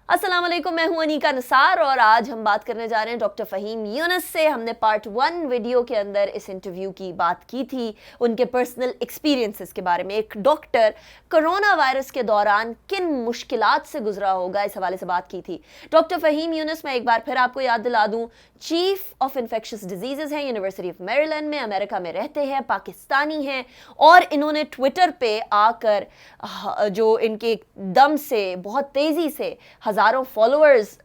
السلام علیکم، میں ہوں انیکا نثار اور آج ہم بات کرنے جا رہے ہیں ڈاکٹر فہیم یونس سے۔ ہم نے پارٹ 1 ویڈیو کے اندر اس انٹرویو کی بات کی تھی، ان کے پرسنل ایکسپیرینسز کے بارے میں۔ ایک ڈاکٹر کرونا وائرس کے دوران کن مشکلات سے گزرا ہوگا، اس حوالے سے بات کی تھی۔ ڈاکٹر فہیم یونس، میں ایک بار پھر آپ کو یاد دلا دوں، چیف آف انفیکشس ڈیزیزز ہیں یونیورسٹی آف میریلینڈ میں، امریکہ میں رہتے ہیں، پاکستانی ہیں، اور انہوں نے ٹویٹر پہ آ کر جو ان کے دم سے بہت تیزی سے ہزاروں فالوورز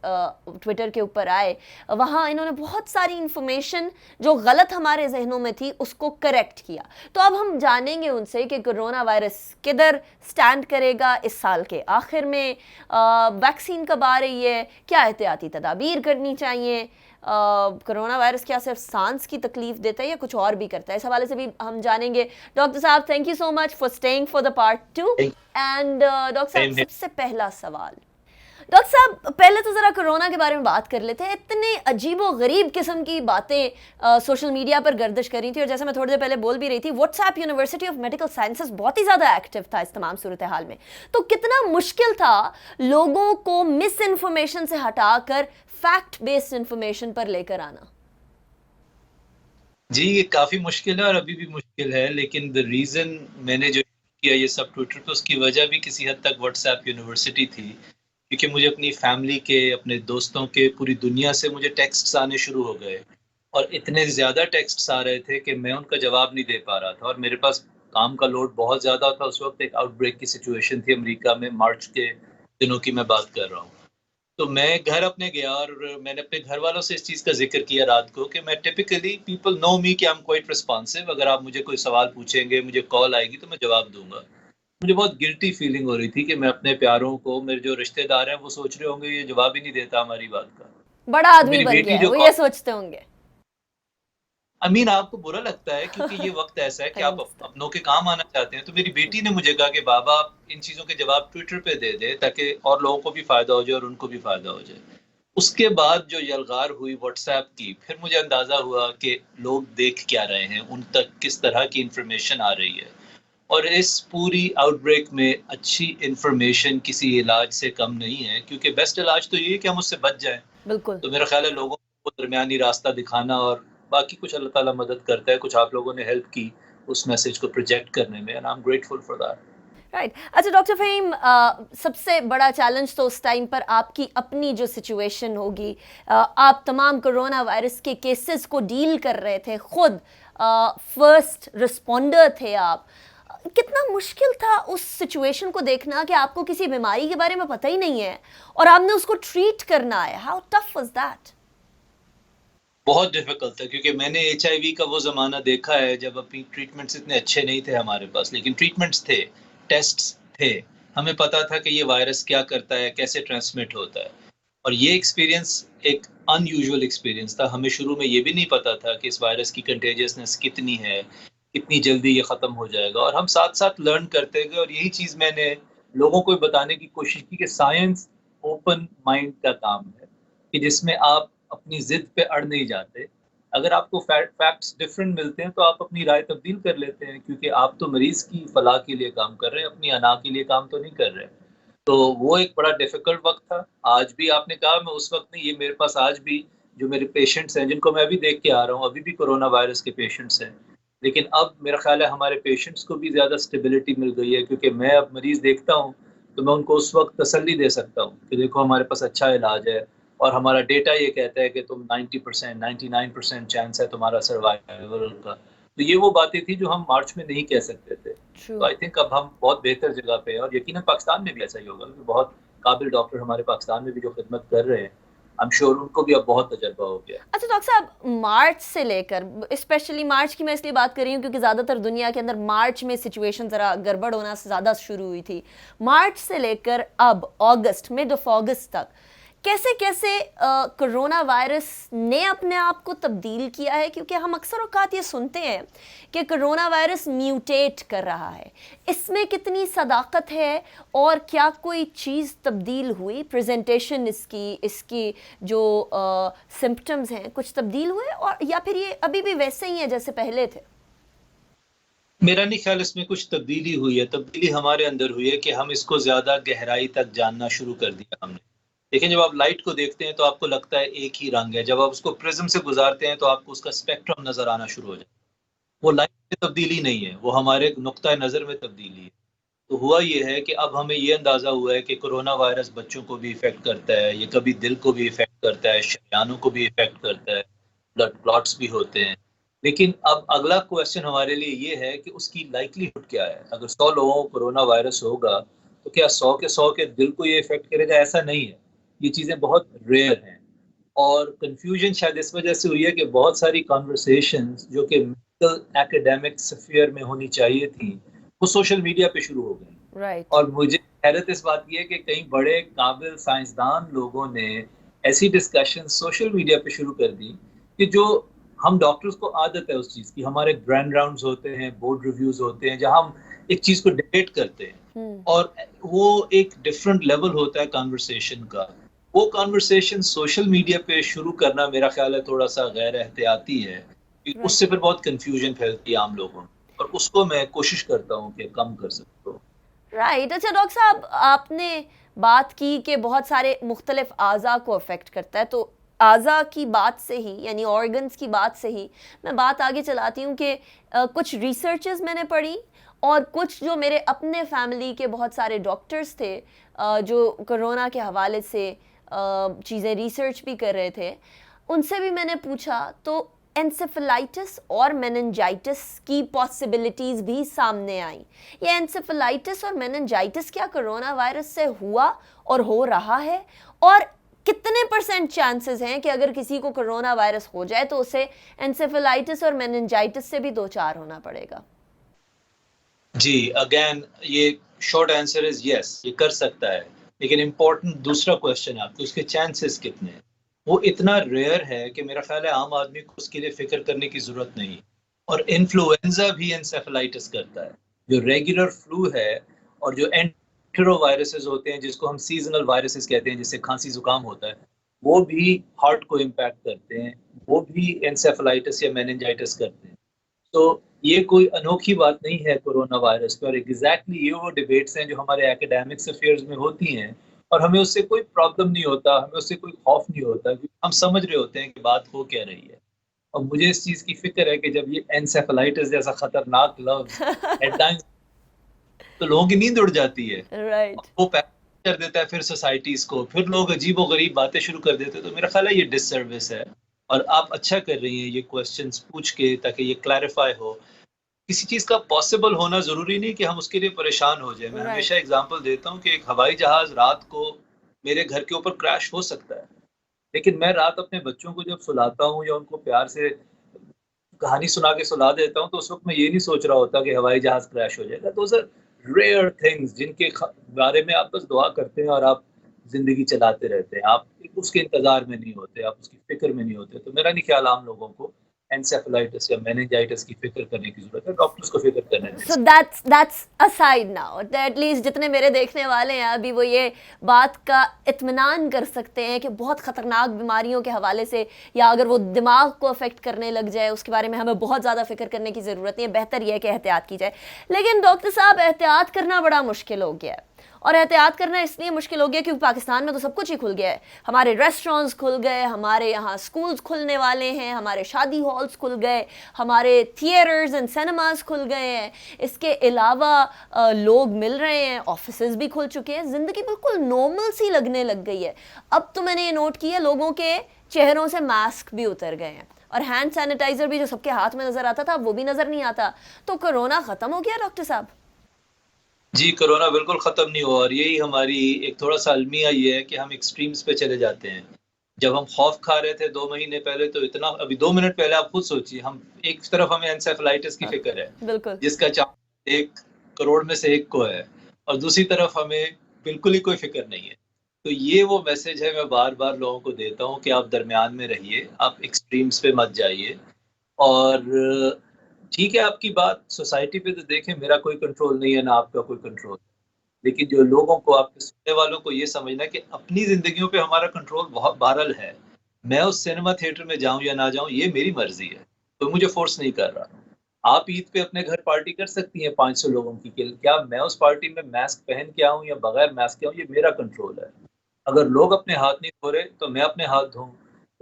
ٹویٹر کے اوپر آئے، وہاں انہوں نے بہت ساری انفارمیشن جو غلط ہمارے ذہنوں میں تھی اس کو کریکٹ کیا۔ تو اب ہم جانیں گے ان سے کہ کرونا وائرس کدھر سٹینڈ کرے گا اس سال کے آخر میں، ویکسین کب آ رہی ہے، کیا احتیاطی تدابیر کرنی چاہیے، کرونا وائرس کیا صرف سانس کی تکلیف دیتا ہے یا کچھ اور بھی کرتا ہے، اس حوالے سے بھی ہم جانیں گے۔ ڈاکٹر صاحب، thank you so much for staying for the part 2۔ And doctor صاحب، سب سے پہلا سوال، ڈاکٹر صاحب پہلے تو ذرا کرونا کے بارے میں بات کر لیتے ہیں۔ اتنے عجیب و غریب قسم کی باتیں سوشل میڈیا پر گردش کر رہی تھی، اور جیسے میں تھوڑی دیر پہلے بول بھی رہی تھی، what's app university of medical sciences بہت ہی زیادہ ایکٹیو تھا اس تمام صورتحال میں۔ تو کتنا مشکل تھا لوگوں کو مس انفارمیشن سے ہٹا کر فیکٹ بیسڈ انفارمیشن پر لے کر آنا؟ جی، یہ کافی مشکل ہے اور ابھی بھی مشکل ہے، لیکن the reason میں نے جو کیا یہ سب ٹویٹر پہ، اس کی وجہ بھی کسی حد تک واٹس ایپ یونیورسٹی تھی، کیونکہ مجھے اپنی فیملی کے، اپنے دوستوں کے، پوری دنیا سے مجھے ٹیکسٹس آنے شروع ہو گئے، اور اتنے زیادہ ٹیکسٹس آ رہے تھے کہ میں ان کا جواب نہیں دے پا رہا تھا، اور میرے پاس کام کا لوڈ بہت زیادہ تھا۔ اس وقت ایک آؤٹ بریک کی سچویشن تھی امریکہ میں، مارچ کے دنوں کی میں بات کر رہا ہوں۔ تو میں گھر اپنے گیا اور میں نے اپنے گھر والوں سے اس چیز کا ذکر کیا رات کو کہ میں ٹپیکلی پیپل نو می کہ آئی ایم کوائٹ ریسپانسو، اگر آپ مجھے کوئی سوال پوچھیں گے، مجھے کال آئے گی تو میں جواب دوں گا۔ مجھے بہت گلٹی فیلنگ ہو رہی تھی کہ میں اپنے پیاروں کو، میرے جو رشتہ دار ہیں، وہ سوچ رہے ہوں گے یہ جواب ہی نہیں دیتا ہماری بات کا۔ بڑا تو آدمی میری بن بیٹی گیا ہے، جو وہ یہ سوچتے ہوں گے۔ امین، آپ کو برا لگتا ہے کیونکہ یہ وقت ایسا ہے کہ I آپ understand. اپنوں کے کام آنا چاہتے ہیں۔ تو میری بیٹی نے مجھے کہا کہ بابا آپ ان چیزوں کے جواب ٹویٹر پہ دے دے تاکہ اور لوگوں کو بھی فائدہ ہو جائے اور ان کو بھی فائدہ ہو جائے۔ اس کے بعد جو یلغار ہوئی واٹس ایپ کی، پھر مجھے اندازہ ہوا کہ لوگ دیکھ کیا رہے ہیں، ان تک کس طرح کی انفارمیشن آ رہی ہے، اور اس پوری آؤٹ بریک میں اچھی انفارمیشن کسی علاج سے کم نہیں ہے، کیونکہ بیسٹ علاج تو یہ ہے کہ ہم اس سے بچ جائیں۔ بالکل تو میرا خیال ہے لوگوں کو درمیانی راستہ دکھانا، اور باقی کچھ اللہ تعالیٰ مدد کرتا ہے، کچھ آپ لوگوں نے ہیلپ کی اس میسج کو پروجیکٹ کرنے میں، and I'm grateful for that۔ Right. اچھا ڈاکٹر فہیم، سب سے بڑا چیلنج تو اس ٹائم پر آپ کی اپنی جو سچویشن ہوگی، آپ تمام کرونا وائرس کے کیسز کو ڈیل کر رہے تھے، خود فرسٹ رسپونڈر تھے آپ، کتنا مشکل تھا اس سچویشن کو دیکھنا کہ آپ کو کسی بیماری کے بارے میں پتہ ہی نہیں ہے اور آپ نے اس کو ٹریٹ کرنا ہے۔ How tough was that? بہت ڈیفیکلٹ ہے، کیونکہ میں نے ایچ آئی وی کا وہ زمانہ دیکھا ہے جب اپنی ٹریٹمنٹس اتنے اچھے نہیں تھے ہمارے پاس، لیکن ٹریٹمنٹس تھے، ٹیسٹس تھے، ہمیں پتا تھا کہ یہ وائرس کیا کرتا ہے، کیسے ٹرانسمٹ ہوتا ہے، اور یہ ایکسپیرینس ایک ان یوزول ایکسپیرینس تھا۔ ہمیں شروع میں یہ بھی نہیں پتا تھا کہ اس وائرس کی کنٹیجسنس کتنی ہے، کتنی جلدی یہ ختم ہو جائے گا، اور ہم ساتھ ساتھ لرن کرتے گئے، اور یہی چیز میں نے لوگوں کو بتانے کی کوشش کی کہ سائنس اوپن مائنڈ کا کام ہے، کہ جس میں آپ اپنی ضد پہ اڑ نہیں جاتے۔ اگر آپ کو فیکٹس ڈفرینٹ ملتے ہیں تو آپ اپنی رائے تبدیل کر لیتے ہیں، کیونکہ آپ تو مریض کی فلاح کے لیے کام کر رہے ہیں، اپنی انا کے لیے کام تو نہیں کر رہے۔ تو وہ ایک بڑا ڈیفیکلٹ وقت تھا۔ آج بھی آپ نے کہا، میں اس وقت نہیں، یہ میرے پاس آج بھی جو میرے پیشنٹس ہیں، جن کو میں ابھی دیکھ کے آ رہا ہوں، ابھی بھی کرونا وائرس کے پیشنٹس ہیں، لیکن اب میرا خیال ہے ہمارے پیشنٹس کو بھی زیادہ اسٹیبلٹی مل گئی ہے، کیونکہ میں اب مریض دیکھتا ہوں تو میں ان کو اس وقت تسلی دے سکتا ہوں کہ دیکھو ہمارے پاس اچھا علاج ہے، اور ہمارا ڈیٹا یہ کہتا ہے کہ تم 90%، 99% چانس ہے تمہارا سروائیول کا۔ تو یہ وہ باتیں تھی جو ہم مارچ میں نہیں کہہ سکتے تھے۔ تو ٹرو۔ آئی تھنک اب ہم بہت بہتر جگہ پہ ہیں، اور یقیناً پاکستان میں بھی ایسا ہی ہوگا، کیونکہ بہت قابل ڈاکٹر ہمارے پاکستان میں بھی جو خدمت کر رہے ہیں، I'm sure ان کو بھی اب بہت تجربہ ہو گیا۔ اچھا ڈاکٹر صاحب، مارچ سے لے کر، اسپیشلی مارچ کی میں اس لیے بات کر رہی ہوں کیونکہ زیادہ تر دنیا کے اندر مارچ میں سچویشن ذرا گڑبڑ ہونا زیادہ شروع ہوئی تھی، مارچ سے لے کر اب اگست، مڈ آف اگست تک کیسے کیسے کرونا وائرس نے اپنے آپ کو تبدیل کیا ہے؟ کیونکہ ہم اکثر اوقات یہ سنتے ہیں کہ کرونا وائرس میوٹیٹ کر رہا ہے، اس میں کتنی صداقت ہے، اور کیا کوئی چیز تبدیل ہوئی، پریزنٹیشن اس کی جو سمپٹمز ہیں کچھ تبدیل ہوئے، اور یا پھر یہ ابھی بھی ویسے ہی ہیں جیسے پہلے تھے؟ میرا نہیں خیال اس میں کچھ تبدیلی ہوئی ہے، تبدیلی ہمارے اندر ہوئی ہے کہ ہم اس کو زیادہ گہرائی تک جاننا شروع کر دیا ہم نے۔ لیکن جب آپ لائٹ کو دیکھتے ہیں تو آپ کو لگتا ہے ایک ہی رنگ ہے. جب آپ اس کو پرزم سے گزارتے ہیں تو آپ کو اس کا اسپیکٹرم نظر آنا شروع ہو جائے. وہ لائٹ میں تبدیلی نہیں ہے, وہ ہمارے نقطۂ نظر میں تبدیلی ہے. تو ہوا یہ ہے کہ اب ہمیں یہ اندازہ ہوا ہے کہ کرونا وائرس بچوں کو بھی افیکٹ کرتا ہے, یہ کبھی دل کو بھی افیکٹ کرتا ہے, شریانوں کو بھی افیکٹ کرتا ہے, بلڈ کلاٹس بھی ہوتے ہیں. لیکن اب اگلا کویشچن ہمارے لیے یہ ہے کہ اس کی لائکلیہڈ کیا ہے. اگر 100 لوگوں کو کرونا وائرس ہوگا تو کیا 100 کے دل کو یہ افیکٹ کرے گا؟ ایسا نہیں ہے. یہ چیزیں بہت ریئر ہیں, اور کنفیوژن شاید اس وجہ سے ہوئی ہے کہ بہت ساری کانورسیشنز جو کہ میڈیکل ایکیڈیمک سفیر میں ہونی چاہیے تھیں وہ سوشل میڈیا پہ شروع ہو گئی. رائٹ. اور مجھے حیرت اس بات کی ہے کہ کئی بڑے قابل سائنسدان لوگوں نے ایسی ڈسکشن سوشل میڈیا پہ شروع کر دی کہ جو ہم ڈاکٹرز کو عادت ہے اس چیز کی. ہمارے گرینڈ راؤنڈز ہوتے ہیں, بورڈ ریویوز ہوتے ہیں جہاں ہم ایک چیز کو ڈیبیٹ کرتے ہیں, اور وہ ایک ڈفرینٹ لیول ہوتا ہے کانورسیشن کا. وہ کانورسیشن سوشل میڈیا پہ شروع کرنا میرا خیال ہے تھوڑا سا غیر احتیاطی ہے. اس سے پھر بہت کنفیوژن پھیلتی ہے عام لوگوں میں, اور اس کو میں کوشش کرتا ہوں کہ کم کر سکتا ہوں. رائٹ. اچھا ڈاکٹر صاحب, آپ نے بات کی کہ بہت سارے مختلف اعضاء کو افیکٹ کرتا ہے, تو اعضاء کی بات سے ہی, یعنی آرگنز کی بات سے ہی میں بات آگے چلاتی ہوں کہ کچھ ریسرچز میں نے پڑھی, اور کچھ جو میرے اپنے فیملی کے بہت سارے ڈاکٹرز تھے جو کرونا کے حوالے سے چیزیں ریسرچ بھی کر رہے تھے, ان سے بھی میں نے پوچھا تو انسیفلائٹس اور میننجائٹس کی پاسبلٹیز بھی سامنے آئیں. یہ انسیفلائٹس اور میننجائٹس کیا کرونا وائرس سے ہوا اور ہو رہا ہے, اور کتنے % چانسز ہیں کہ اگر کسی کو کرونا وائرس ہو جائے تو اسے انسیفلائٹس اور میننجائٹس سے بھی دوچار ہونا پڑے گا؟ جی, اگین یہ شارٹ آنسر از یس, یہ کر سکتا ہے. لیکن امپورٹنٹ دوسرا کویشچن ہے آپ کو, اس کے چانسز کتنے ہیں. وہ اتنا ریئر ہے کہ میرا خیال ہے عام آدمی کو اس کے لیے فکر کرنے کی ضرورت نہیں. اور انفلوئنزا بھی انسیفلائٹس کرتا ہے, جو ریگولر فلو ہے, اور جو اینٹرو وائرسز ہوتے ہیں جس کو ہم سیزنل وائرسز کہتے ہیں, جس سے کھانسی زکام ہوتا ہے, وہ بھی ہارٹ کو امپیکٹ کرتے ہیں, وہ بھی انسیفلائٹس یا میننجائٹس کرتے ہیں. تو یہ کوئی انوکھی بات نہیں ہے کرونا وائرس پہ, اور ایگزیکٹلی یہ وہ ڈیبیٹس ہیں جو ہمارے ایکیڈیمکس افیئرز میں ہوتی ہیں, اور ہمیں اس سے کوئی پرابلم نہیں ہوتا, ہمیں اس سے کوئی خوف نہیں ہوتا, کیونکہ ہم سمجھ رہے ہوتے ہیں کہ بات ہو کیا رہی ہے. اور مجھے اس چیز کی فکر ہے کہ جب یہ انسیفلائٹس جیسا خطرناک لفظ ایٹ ٹائمز تو لوگوں کی نیند اڑ جاتی ہے, رائٹ. وہ پیک کر دیتا ہے پھر سوسائٹیز کو, پھر لوگ عجیب و غریب باتیں شروع کر دیتے ہیں. تو میرا خیال ہے یہ ڈس سروس ہے, اور آپ اچھا کر رہی ہیں یہ کویسچنز پوچھ کے تاکہ یہ کلیریفائی ہو. کسی چیز کا پاسبل ہونا ضروری نہیں کہ ہم اس کے لیے پریشان ہو جائیں. میں ہمیشہ اگزامپل دیتا ہوں کہ ایک ہوائی جہاز رات کو میرے گھر کے اوپر کریش ہو سکتا ہے, لیکن میں رات اپنے بچوں کو جب سلاتا ہوں یا ان کو پیار سے کہانی سنا کے سلا دیتا ہوں, تو اس وقت میں یہ نہیں سوچ رہا ہوتا کہ ہوائی جہاز کریش ہو جائے گا. دوز آر ریئر تھنگز جن کے بارے میں آپ بس دعا کرتے ہیں اور آپ زندگی چلاتے رہتے ہیں. آپ اس کے انتظار میں نہیں ہوتے, آپ اس کی فکر میں نہیں ہوتے. تو میرا نہیں خیال عام لوگوں کو انسیفلائٹس یا میننجائٹس کی فکر کرنے کی ضرورت ہے, ڈاکٹرز کو فکر کرنے کی. So that's aside now. At least جتنے میرے دیکھنے والے ہیں ابھی وہ یہ بات کا اطمینان کر سکتے ہیں کہ بہت خطرناک بیماریوں کے حوالے سے, یا اگر وہ دماغ کو افیکٹ کرنے لگ جائے, اس کے بارے میں ہمیں بہت زیادہ فکر کرنے کی ضرورت نہیں ہے. بہتر یہ ہے کہ احتیاط کی جائے. لیکن ڈاکٹر صاحب, احتیاط کرنا بڑا مشکل ہو گیا ہے, اور احتیاط کرنا اس لیے مشکل ہو گیا کیونکہ پاکستان میں تو سب کچھ ہی کھل گیا ہے. ہمارے ریسٹورانٹس کھل گئے, ہمارے یہاں سکولز کھلنے والے ہیں, ہمارے شادی ہالز کھل گئے, ہمارے تھیٹرز اینڈ سینماز کھل گئے ہیں. اس کے علاوہ لوگ مل رہے ہیں, آفیسز بھی کھل چکے ہیں, زندگی بالکل نارمل سی لگنے لگ گئی ہے. اب تو میں نے یہ نوٹ کیا لوگوں کے چہروں سے ماسک بھی اتر گئے ہیں, اور ہینڈ سینیٹائزر بھی جو سب کے ہاتھ میں نظر آتا تھا وہ بھی نظر نہیں آتا. تو کرونا ختم ہو گیا ڈاکٹر صاحب؟ جی, کرونا بالکل ختم نہیں ہوا, اور یہی ہماری ایک تھوڑا سا المیہ یہ ہے کہ ہم ایکسٹریمز پہ چلے جاتے ہیں. جب ہم خوف کھا رہے تھے 2 مہینے پہلے, تو اتنا, ابھی 2 منٹ پہلے آپ خود سوچیے, ہم ایک طرف ہمیں انسیفلائٹس کی فکر ہے بالکل, جس کا چانس 1 کروڑ میں سے 1 کو ہے, اور دوسری طرف ہمیں بالکل ہی کوئی فکر نہیں ہے. تو یہ وہ میسج ہے میں بار بار لوگوں کو دیتا ہوں کہ آپ درمیان میں رہیے, آپ ایکسٹریمز پہ مت جائیے. اور ٹھیک ہے آپ کی بات, سوسائٹی پہ تو دیکھیں میرا کوئی کنٹرول نہیں ہے, نہ آپ کا کوئی کنٹرول, لیکن جو لوگوں کو, آپ کے سننے والوں کو یہ سمجھنا کہ اپنی زندگیوں پہ ہمارا کنٹرول بہت بہرحال ہے. میں اس سینما تھیٹر میں جاؤں یا نہ جاؤں یہ میری مرضی ہے, کوئی مجھے فورس نہیں کر رہا. آپ عید پہ اپنے گھر پارٹی کر سکتی ہیں 500 لوگوں کی, کیا میں اس پارٹی میں ماسک پہن کے آؤں یا بغیر ماسک کے آؤں, یہ میرا کنٹرول ہے. اگر لوگ اپنے ہاتھ نہیں دھو رہے تو میں اپنے ہاتھ دھوؤں.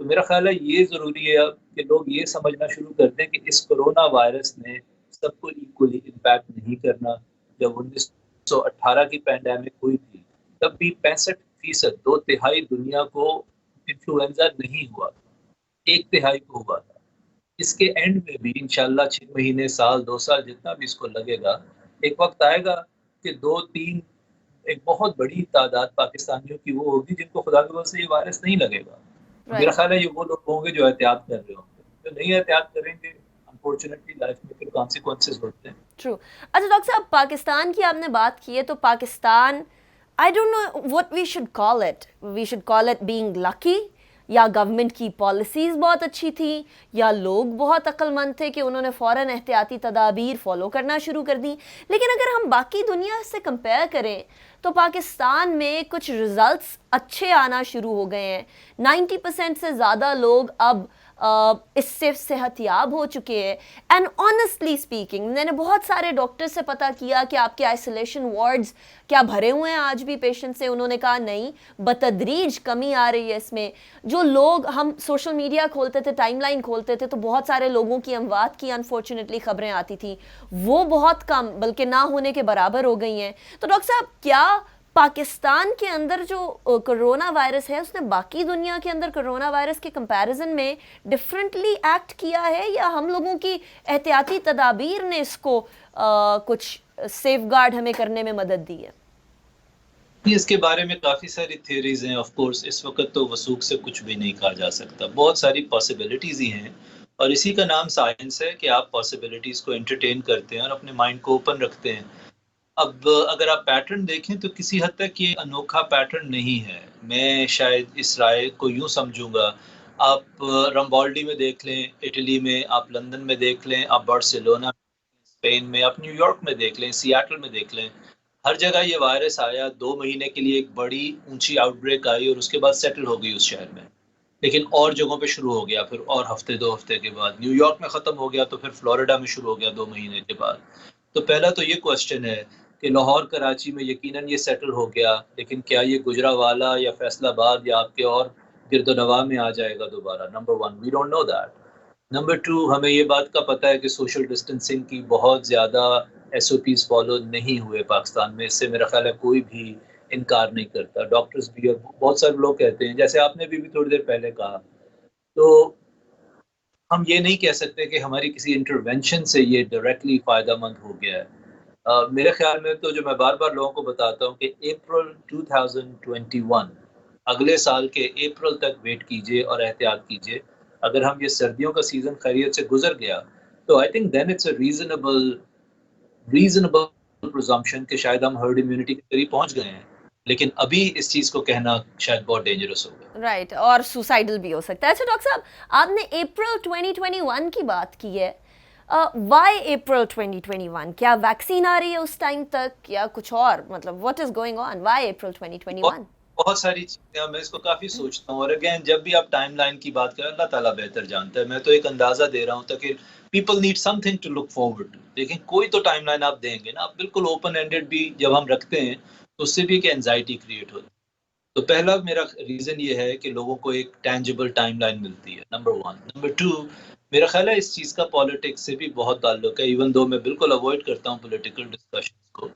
تو میرا خیال ہے یہ ضروری ہے اب کہ لوگ یہ سمجھنا شروع کر دیں کہ اس کرونا وائرس نے سب کو ایکولی امپیکٹ نہیں کرنا. جب 1918 کی پینڈیمک ہوئی تھی تب بھی 65%، 2/3 دنیا کو انفلوئنزا نہیں ہوا، 1/3 کو ہوا تھا. اس کے اینڈ میں بھی انشاءاللہ 6 مہینے، سال، 2 سال، جتنا بھی اس کو لگے گا، ایک وقت آئے گا کہ 2-3 ایک بہت بڑی تعداد پاکستانیوں کی وہ ہوگی جن کو خدا کی وجہ سے یہ وائرس نہیں لگے گا. میرا رائٹ. خیال ہے یہ وہ لوگ ہوں گے جو احتیاط کر رہے ہوں گے. جو نہیں احتیاط کریں گے انفارچونیٹلی لائف میں پھر کانسیکوینسز ہوتے ہیں. ٹرو. اچھا ڈاکٹر صاحب، پاکستان کی آپ نے بات کی ہے، تو Pakistan I don't know what we should call it. We should call it being lucky, یا گورنمنٹ کی پالیسیز بہت اچھی تھیں، یا لوگ بہت عقل مند تھے کہ انہوں نے فوراً احتیاطی تدابیر فالو کرنا شروع کر دیں. لیکن اگر ہم باقی دنیا سے کمپیئر کریں تو پاکستان میں کچھ رزلٹس اچھے آنا شروع ہو گئے ہیں. 90% سے زیادہ لوگ اب اس سے صحت یاب ہو چکے ہیں. اینڈ آنیسٹلی اسپیکنگ، میں نے بہت سارے ڈاکٹر سے پتہ کیا کہ آپ کے آئسولیشن وارڈز کیا بھرے ہوئے ہیں آج بھی پیشنٹ سے. انہوں نے کہا نہیں، بتدریج کمی آ رہی ہے اس میں. جو لوگ، ہم سوشل میڈیا کھولتے تھے، ٹائم لائن کھولتے تھے، تو بہت سارے لوگوں کی اموات کی انفارچونیٹلی خبریں آتی تھیں، وہ بہت کم، بلکہ نہ ہونے کے برابر ہو گئی ہیں. تو ڈاکٹر صاحب، کیا پاکستان کے اندر جو کرونا وائرس ہے اس نے باقی دنیا کے اندر کرونا وائرس کے کمپیریزن میں ڈفرینٹلی ایکٹ کیا ہے، یا ہم لوگوں کی احتیاطی تدابیر نے اس کو کچھ سیف گارڈ ہمیں کرنے میں مدد دی ہے؟ اس کے بارے میں کافی ساری تھیوریز ہیں. آف کورس اس وقت تو وثوق سے کچھ بھی نہیں کہا جا سکتا، بہت ساری پاسبلٹیز ہی ہیں، اور اسی کا نام سائنس ہے کہ آپ پاسبلٹیز کو انٹرٹین کرتے ہیں اور اپنے مائنڈ کو اوپن رکھتے ہیں. اب اگر آپ پیٹرن دیکھیں تو کسی حد تک یہ انوکھا پیٹرن نہیں ہے. میں شاید اس رائے کو یوں سمجھوں گا، آپ رمبالڈی میں دیکھ لیں، اٹلی میں، آپ لندن میں دیکھ لیں، آپ بارسلونا، اسپین میں، آپ نیو یارک میں دیکھ لیں، سیاٹل میں دیکھ لیں، ہر جگہ یہ وائرس آیا. 2 مہینے کے لیے ایک بڑی اونچی آؤٹ بریک آئی اور اس کے بعد سیٹل ہو گئی اس شہر میں. لیکن اور جگہوں پہ شروع ہو گیا، پھر اور ہفتے 2 ہفتے کے بعد نیو یارک میں ختم ہو گیا، تو پھر فلوریڈا میں شروع ہو گیا 2 مہینے کے بعد. تو پہلا تو یہ کوسچن ہے کہ لاہور کراچی میں یقیناً یہ سیٹل ہو گیا، لیکن کیا یہ گجرانوالہ یا فیصل آباد یا آپ کے اور گرد و نواح میں آ جائے گا دوبارہ؟ Number 1 we don't know that. Number 2 ہمیں یہ بات کا پتہ ہے کہ سوشل ڈسٹینسنگ کی بہت زیادہ ایس او پیز فالو نہیں ہوئے پاکستان میں. اس سے میرا خیال ہے کوئی بھی انکار نہیں کرتا، ڈاکٹرز بھی اور بہت سارے لوگ کہتے ہیں، جیسے آپ نے بھی تھوڑی دیر پہلے کہا. تو ہم یہ نہیں کہہ سکتے کہ ہماری کسی انٹرونشن سے یہ ڈائریکٹلی فائدہ مند ہو گیا ہے. میرے خیال میں تو جو میں بار بار لوگوں کو بتاتا ہوں کہ اپریل 2021، اگلے سال کے اپریل تک ویٹ کیجئے اور احتیاط کیجئے. اگر ہم یہ سردیوں کا سیزن خیریت سے گزر گیا تو I think then it's a reasonable presumption کہ شاید ہم ہرڈ امیونٹی کے قریب پہنچ گئے ہیں. لیکن ابھی اس چیز کو کہنا شاید بہت ڈینجرس ہوگا. رائٹ، اور سوسائڈل بھی ہو سکتا ہے. اچھا ڈاکٹر صاحب، آپ نے اپریل 2021 کی بات کی ہے. Why April 2021؟ کیا ویکسین آ رہی ہے اس ٹائم تک، یا کچھ اور؟ مطلب what is going on? Why April 2021؟ بہت ساری چیزیں، میں اس کو کافی سوچتا ہوں، اور اگین جب بھی آپ ٹائم لائن کی بات کریں اللہ تعالیٰ بہتر جانتا ہے. میں تو ایک اندازہ دے رہا ہوں تاکہ people need something to look forward. دیکھیں کوئی تو ٹائم لائن آپ دیں گے نا. آپ بالکل اوپن اینڈیڈ بھی جب ہم رکھتے ہیں تو اس سے بھی ایک اینزائٹی کریٹ ہوتی ہے. تو پہلا میرا ریزن یہ ہے کہ لوگوں کو ایک ٹینجبل ٹائم لائن ملتی ہے، نمبر 1. نمبر 2، میرا خیال ہے اس چیز کا پالیٹکس سے بھی بہت تعلق ہے، ایون دو میں بالکل اوائڈ کرتا ہوں پولیٹیکل ڈسکشنز کو.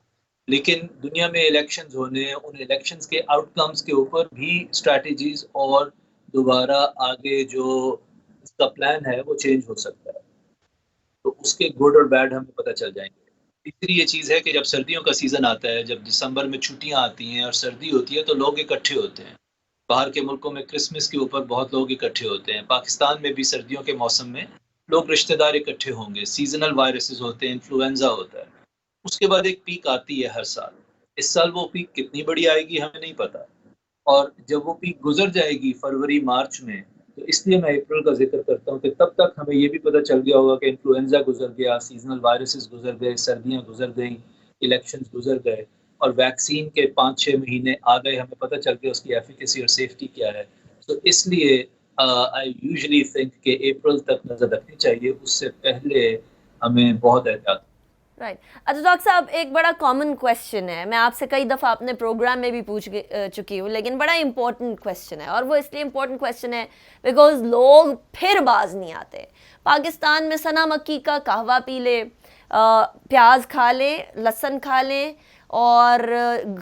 لیکن دنیا میں الیکشنز ہونے ہیں، ان الیکشنز کے آؤٹ کمز کے اوپر بھی اسٹریٹجیز اور دوبارہ آگے جو اس کا پلان ہے وہ چینج ہو سکتا ہے. تو اس کے گڈ اور بیڈ ہمیں پتہ چل جائیں گے. تیسری یہ چیز ہے کہ جب سردیوں کا سیزن آتا ہے، جب دسمبر میں چھٹیاں آتی ہیں اور سردی ہوتی ہے تو لوگ اکٹھے ہوتے ہیں. باہر کے ملکوں میں کرسمس کے اوپر بہت لوگ اکٹھے ہوتے ہیں. پاکستان میں بھی سردیوں کے موسم میں لوگ رشتہ دار اکٹھے ہوں گے. سیزنل وائرسز ہوتے ہیں، انفلوئنزا ہوتا ہے. اس کے بعد ایک پیک آتی ہے ہر سال. اس سال وہ پیک کتنی بڑی آئے گی ہمیں نہیں پتا، اور جب وہ پیک گزر جائے گی فروری مارچ میں، تو اس لیے میں اپریل کا ذکر کرتا ہوں کہ تب تک ہمیں یہ بھی پتہ چل گیا ہوگا کہ انفلوئنزا گزر گیا، سیزنل وائرسز گزر گئے، سردیاں گزر گئیں، الیکشنز گزر گئے، اور ویکسین کے 5-6 مہینے آ گئے، ہمیں پتہ چل گیا اس کی ایفیکیسی اور سیفٹی کیا ہے. تو اس لیے آئی یوزلی تھنک کہ اپریل تک نظر رکھنی چاہیے، اس سے پہلے ہمیں بہت احتیاط. رائٹ. اچھا ڈاکٹر صاحب, ایک بڑا کامن کویشچن ہے, میں آپ سے کئی دفعہ اپنے پروگرام میں بھی پوچھ چکی ہوں, لیکن بڑا امپورٹنٹ کویشچن ہے, اور وہ اس لیے امپورٹنٹ کویشچن ہے بیکاز لوگ پھر باز نہیں آتے. پاکستان میں سنا مکی کا قہوہ پی لے, پیاز کھا لیں, لہسن کھا لیں اور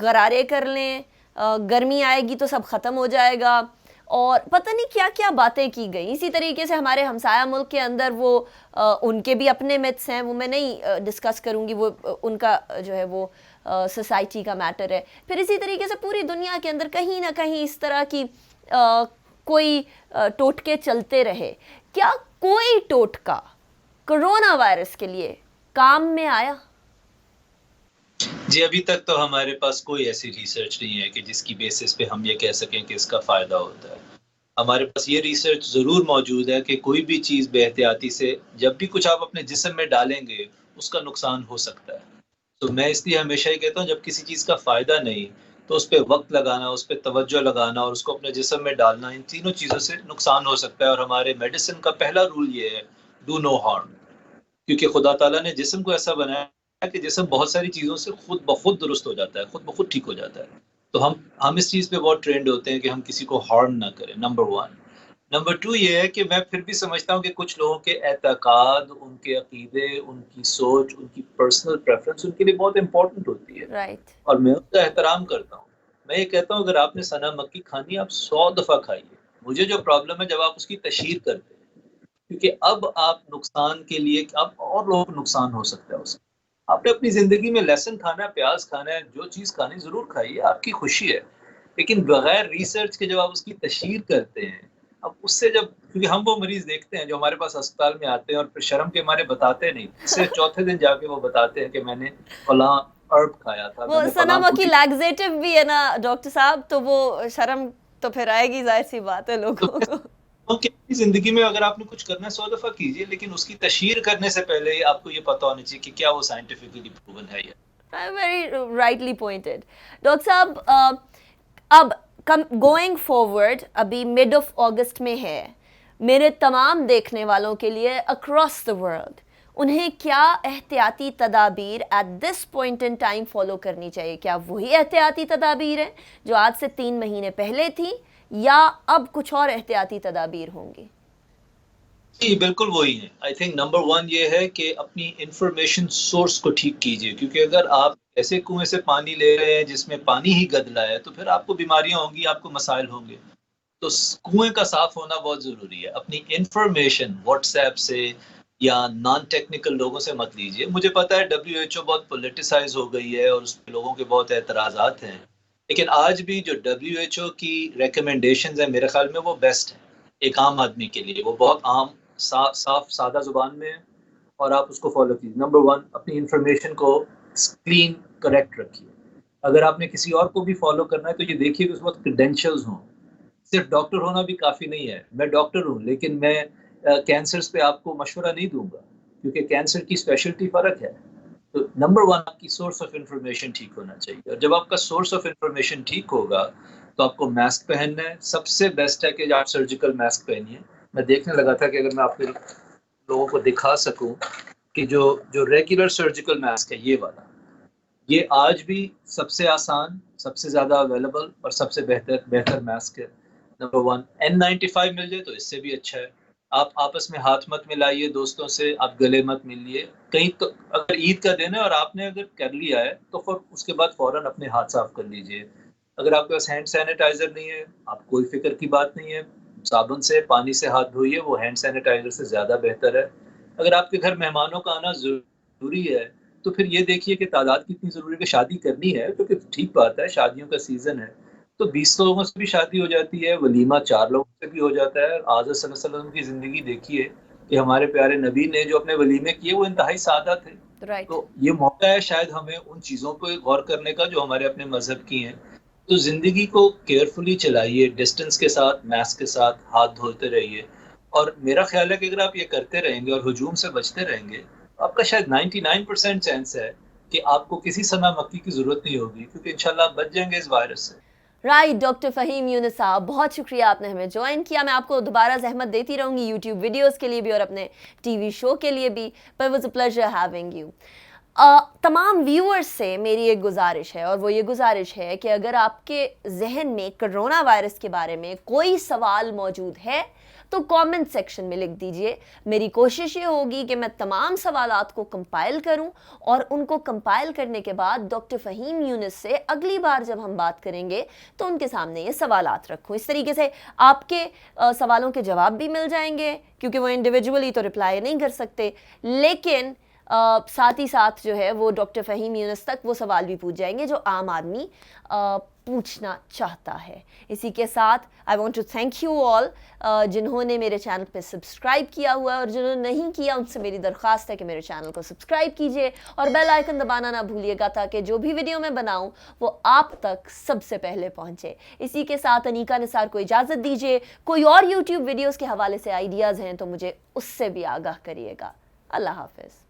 غرارے کر لیں, گرمی آئے گی تو سب ختم ہو جائے گا, اور پتہ نہیں کیا کیا باتیں کی گئیں. اسی طریقے سے ہمارے ہمسایہ ملک کے اندر وہ ان کے بھی اپنے میتھس ہیں, وہ میں نہیں ڈسکس کروں گی, وہ ان کا جو ہے وہ سوسائٹی کا میٹر ہے. پھر اسی طریقے سے پوری دنیا کے اندر کہیں نہ کہیں اس طرح کی کوئی ٹوٹکے چلتے رہے. کیا کوئی ٹوٹکا کرونا وائرس کے لیے کام میں آیا؟ جی ابھی تک تو ہمارے پاس کوئی ایسی ریسرچ نہیں ہے کہ جس کی بیسس پہ ہم یہ کہہ سکیں کہ اس کا فائدہ ہوتا ہے. ہمارے پاس یہ ریسرچ ضرور موجود ہے کہ کوئی بھی چیز بے احتیاطی سے جب بھی کچھ آپ اپنے جسم میں ڈالیں گے اس کا نقصان ہو سکتا ہے. تو میں اس لیے ہمیشہ ہی کہتا ہوں جب کسی چیز کا فائدہ نہیں تو اس پہ وقت لگانا, اس پہ توجہ لگانا اور اس کو اپنے جسم میں ڈالنا, ان تینوں چیزوں سے نقصان ہو سکتا ہے. اور ہمارے میڈیسن کا پہلا رول یہ ہے, ڈو نو ہارم, کیونکہ خدا تعالیٰ نے جسم کو ایسا بنایا کہ جسم بہت ساری چیزوں سے خود بخود درست ہو جاتا ہے, خود بخود ٹھیک ہو جاتا ہے. تو ہم اس چیز پہ بہت ٹرینڈ ہوتے ہیں کہ ہم کسی کو ہارم نہ کریں, نمبر 1. نمبر 2 یہ ہے کہ میں پھر بھی سمجھتا ہوں کہ کچھ لوگوں کے اعتقاد, ان کے عقیدے, ان کی سوچ, ان کی پرسنل پریفرنس ان کے لیے بہت امپورٹنٹ ہوتی ہے, رائٹ. اور میں اس کا احترام کرتا ہوں. میں یہ کہتا ہوں اگر آپ نے سنا مکی کھانی آپ 100 دفعہ کھائیے. مجھے جو پرابلم ہے جب آپ اس کی تشہیر کرتے ہیں, کیونکہ اب آپ نقصان کے لیے اب اور لوگوں کو نقصان ہو سکتا ہے اس سے. آپ نے اپنی زندگی میں لہسن کھانا ہے, پیاز کھانا ہے, جو چیز کھانی ضرور کھائیے, آپ کی خوشی ہے, لیکن بغیر ریسرچ کے جب آپ اس کی تشہیر کرتے ہیں, اب اس سے جب, کیونکہ ہم وہ مریض دیکھتے ہیں جو ہمارے پاس اسپتال میں آتے ہیں اور پھر شرم کے مارے بتاتے نہیں, اس سے چوتھے دن جا کے وہ بتاتے ہیں کہ میں نے فلاں ارب کھایا تھا, وہ میں نے ثنا فلاں مکی لیگزیٹو بھی ہے نا ڈاکٹر صاحب, تو وہ شرم تو پھر آئے گی, ظاہر سی بات ہے لوگوں کو. زندگی میں اگر آپ نے کچھ کرنا ہے 100 دفعہ کیجیے, لیکن اس کی تشہیر کرنے سے پہلے آپ کو یہ پتہ ہونا چاہیے کہ کیا وہ سائنٹیفکلی پروون ہے. Very rightly pointed. ڈاکٹر صاحب, اب گوئنگ فارورڈ, ابھی مڈ آف اگست میں ہے, میرے تمام دیکھنے والوں کے لیے اکراس دا ورلڈ انہیں کیا احتیاطی تدابیر at this point in time follow کرنی چاہیے؟ کیا وہی احتیاطی تدابیر ہیں جو آج سے 3 مہینے پہلے تھیں, یا اب کچھ اور احتیاطی تدابیر ہوں گی؟ جی بالکل وہی ہے. آئی تھنک نمبر 1 یہ ہے کہ اپنی انفارمیشن سورس کو ٹھیک کیجیے, کیونکہ اگر آپ ایسے کنویں سے پانی لے رہے ہیں جس میں پانی ہی گدلا ہے تو پھر آپ کو بیماریاں ہوں گی, آپ کو مسائل ہوں گے. تو کنویں کا صاف ہونا بہت ضروری ہے. اپنی انفارمیشن واٹس ایپ سے یا نان ٹیکنیکل لوگوں سے مت لیجیے. مجھے پتا ہے WHO بہت پولیٹیسائز ہو گئی ہے اور اس پہ لوگوں کے بہت اعتراضات ہیں, لیکن آج بھی جو WHO کی ریکمنڈیشنز ہیں میرے خیال میں وہ بیسٹ ہیں ایک عام آدمی کے لیے. وہ بہت عام, صاف سادہ زبان میں ہے اور آپ اس کو فالو کیجیے. نمبر 1, اپنی انفارمیشن کو کلین کریکٹ رکھیے. اگر آپ نے کسی اور کو بھی فالو کرنا ہے تو یہ دیکھیے کہ اس وقت کریڈینشلز ہوں. صرف ڈاکٹر ہونا بھی کافی نہیں ہے. میں ڈاکٹر ہوں لیکن میں کینسرز پہ آپ کو مشورہ نہیں دوں گا, کیونکہ کینسر کی اسپیشلٹی فرق ہے. تو نمبر 1 آپ کی سورس آف انفارمیشن ٹھیک ہونا چاہیے, اور جب آپ کا سورس آف انفارمیشن ٹھیک ہوگا تو آپ کو ماسک پہننا ہے. سب سے بیسٹ ہے کہ آپ سرجیکل ماسک پہنیے. میں دیکھنے لگا تھا کہ اگر میں آپ کے لوگوں کو دکھا سکوں کہ جو ریگولر سرجیکل ماسک ہے یہ والا, یہ آج بھی سب سے آسان, سب سے زیادہ اویلیبل اور سب سے بہتر ماسک ہے. نمبر 1 N95 مل جائے تو اس سے بھی اچھا ہے. آپ آپس میں ہاتھ مت ملائیے دوستوں سے, آپ گلے مت ملیے. کہیں تو اگر عید کا دن ہے اور آپ نے اگر کر لیا ہے تو اس کے بعد فوراً اپنے ہاتھ صاف کر لیجئے. اگر آپ کے پاس ہینڈ سینیٹائزر نہیں ہے, آپ کوئی فکر کی بات نہیں ہے, صابن سے پانی سے ہاتھ دھوئیے, وہ ہینڈ سینیٹائزر سے زیادہ بہتر ہے. اگر آپ کے گھر مہمانوں کا آنا ضروری ہے تو پھر یہ دیکھیے کہ تعداد کتنی ضروری ہے. کہ شادی کرنی ہے تو ٹھیک بات ہے, شادیوں کا سیزن ہے, تو 20 لوگوں سے بھی شادی ہو جاتی ہے, ولیمہ 4 لوگوں سے بھی ہو جاتا ہے. حضرت صلی اللہ علیہ وسلم کی زندگی دیکھیے کہ ہمارے پیارے نبی نے جو اپنے ولیمے کیے وہ انتہائی سادہ تھے. رائٹ. تو یہ موقع ہے شاید ہمیں ان چیزوں پہ غور کرنے کا جو ہمارے اپنے مذہب کی ہیں. تو زندگی کو کیئرفلی چلائیے, ڈسٹنس کے ساتھ, ماسک کے ساتھ, ہاتھ دھوتے رہیے. اور میرا خیال ہے کہ اگر آپ یہ کرتے رہیں گے اور ہجوم سے بچتے رہیں گے, آپ کا شاید 99% چانس ہے کہ آپ کو کسی ثنا مکی کی ضرورت نہیں ہوگی, کیونکہ انشاءاللہ آپ بچ جائیں گے اس وائرس سے. رائٹ. ڈاکٹر فہیم یونس صاحب, بہت شکریہ آپ نے ہمیں جوائن کیا. میں آپ کو دوبارہ زحمت دیتی رہوں گی یوٹیوب ویڈیوز کے لیے بھی اور اپنے ٹی وی شو کے لیے بھی. But it was a pleasure having you. تمام ویورز سے میری ایک گزارش ہے، اور وہ یہ گزارش ہے کہ اگر آپ کے ذہن میں کرونا وائرس کے بارے میں کوئی سوال موجود ہے تو کامنٹ سیکشن میں لکھ دیجئے. میری کوشش یہ ہوگی کہ میں تمام سوالات کو کمپائل کروں اور ان کو کمپائل کرنے کے بعد ڈاکٹر فہیم یونس سے اگلی بار جب ہم بات کریں گے تو ان کے سامنے یہ سوالات رکھوں. اس طریقے سے آپ کے سوالوں کے جواب بھی مل جائیں گے، کیونکہ وہ انڈیویجولی تو رپلائی نہیں کر سکتے، لیکن ساتھ ہی ساتھ جو ہے وہ ڈاکٹر فہیم یونس تک وہ سوال بھی پوچھ جائیں گے جو عام آدمی پوچھنا چاہتا ہے. اسی کے ساتھ I want to thank you all جنہوں نے میرے چینل پہ سبسکرائب کیا ہوا ہے، اور جنہوں نے نہیں کیا ان سے میری درخواست ہے کہ میرے چینل کو سبسکرائب کیجئے اور بیل آئیکن دبانا نہ بھولیے گا تاکہ جو بھی ویڈیو میں بناؤں وہ آپ تک سب سے پہلے پہنچے. اسی کے ساتھ انیکا نثار کو اجازت دیجئے. کوئی اور یوٹیوب ویڈیوز کے حوالے سے آئیڈیاز ہیں تو مجھے اس سے بھی آگاہ کریے گا. اللہ حافظ.